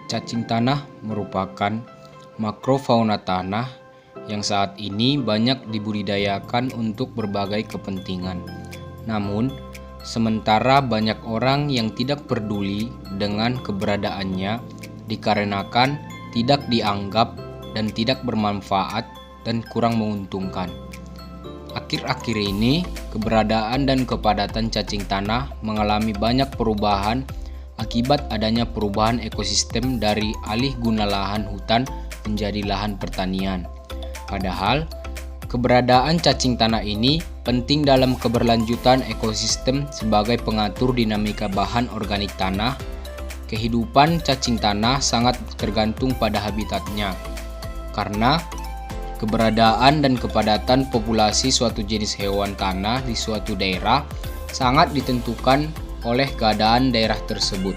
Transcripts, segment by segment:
Cacing tanah merupakan makrofauna tanah yang saat ini banyak dibudidayakan untuk berbagai kepentingan. Namun, sementara banyak orang yang tidak peduli dengan keberadaannya dikarenakan tidak dianggap dan tidak bermanfaat dan kurang menguntungkan. Akhir-akhir ini, keberadaan dan kepadatan cacing tanah mengalami banyak perubahan akibat adanya perubahan ekosistem dari alih guna lahan hutan menjadi lahan pertanian. Padahal, keberadaan cacing tanah ini penting dalam keberlanjutan ekosistem sebagai pengatur dinamika bahan organik tanah. Kehidupan cacing tanah sangat tergantung pada habitatnya, karena keberadaan dan kepadatan populasi suatu jenis hewan tanah di suatu daerah sangat ditentukan oleh keadaan daerah tersebut.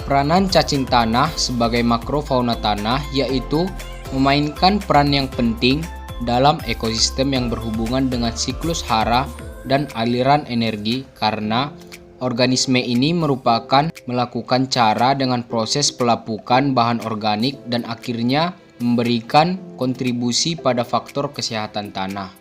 Peranan cacing tanah sebagai makrofauna tanah yaitu memainkan peran yang penting dalam ekosistem yang berhubungan dengan siklus hara dan aliran energi, karena organisme ini merupakan melakukan cara dengan proses pelapukan bahan organik dan akhirnya memberikan kontribusi pada faktor kesehatan tanah.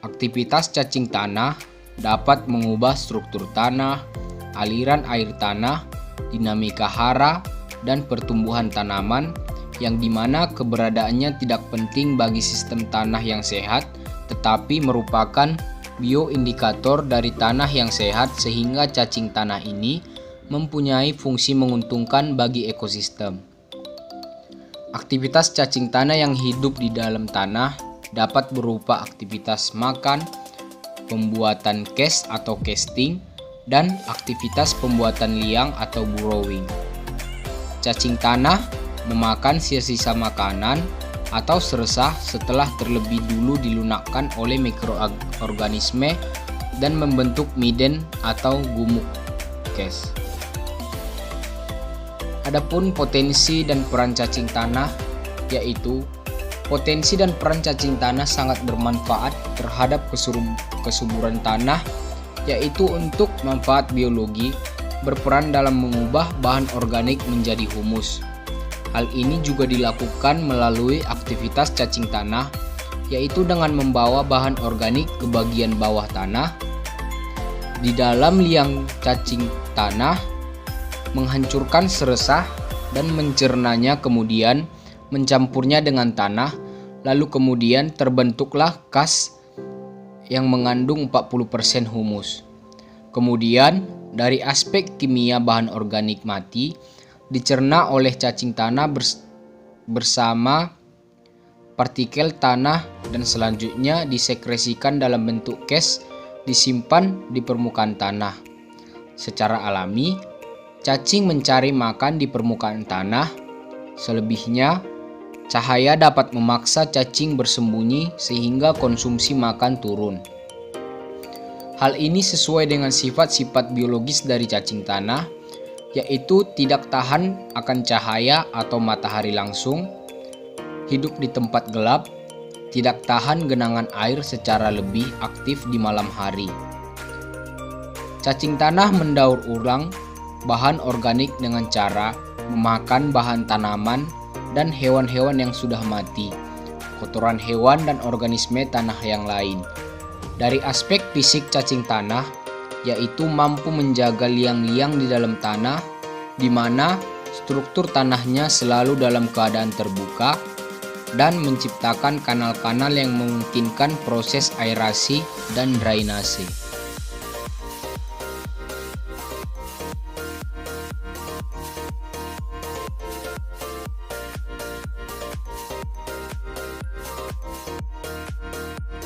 Aktivitas cacing tanah dapat mengubah struktur tanah, aliran air tanah, dinamika hara, dan pertumbuhan tanaman, yang dimana keberadaannya tidak penting bagi sistem tanah yang sehat, tetapi merupakan bioindikator dari tanah yang sehat, sehingga cacing tanah ini mempunyai fungsi menguntungkan bagi ekosistem. Aktivitas cacing tanah yang hidup di dalam tanah dapat berupa aktivitas makan, pembuatan cache atau casting, dan aktivitas pembuatan liang atau burrowing. Cacing tanah memakan sisa-sisa makanan atau seresah setelah terlebih dulu dilunakkan oleh mikroorganisme dan membentuk miden atau gumuk cache. Adapun potensi dan peran cacing tanah, yaitu potensi dan peran cacing tanah sangat bermanfaat terhadap kesuburan tanah, yaitu untuk manfaat biologi, berperan dalam mengubah bahan organik menjadi humus. Hal ini juga dilakukan melalui aktivitas cacing tanah, yaitu dengan membawa bahan organik ke bagian bawah tanah. Di dalam liang cacing tanah, menghancurkan seresah dan mencernanya, kemudian mencampurnya dengan tanah, lalu kemudian terbentuklah kas yang mengandung 40% humus. Kemudian dari aspek kimia bahan organik mati dicerna oleh cacing tanah bersama partikel tanah dan selanjutnya disekresikan dalam bentuk cache disimpan di permukaan tanah. Secara alami, cacing mencari makan di permukaan tanah. Selebihnya, cahaya dapat memaksa cacing bersembunyi sehingga konsumsi makan turun. Hal ini sesuai dengan sifat-sifat biologis dari cacing tanah, yaitu tidak tahan akan cahaya atau matahari langsung, hidup di tempat gelap, tidak tahan genangan air secara lebih aktif di malam hari. Cacing tanah mendaur ulang bahan organik dengan cara memakan bahan tanaman dan hewan-hewan yang sudah mati, kotoran hewan dan organisme tanah yang lain. Dari aspek fisik cacing tanah, yaitu mampu menjaga liang-liang di dalam tanah, di mana struktur tanahnya selalu dalam keadaan terbuka, dan menciptakan kanal-kanal yang memungkinkan proses aerasi dan drainase.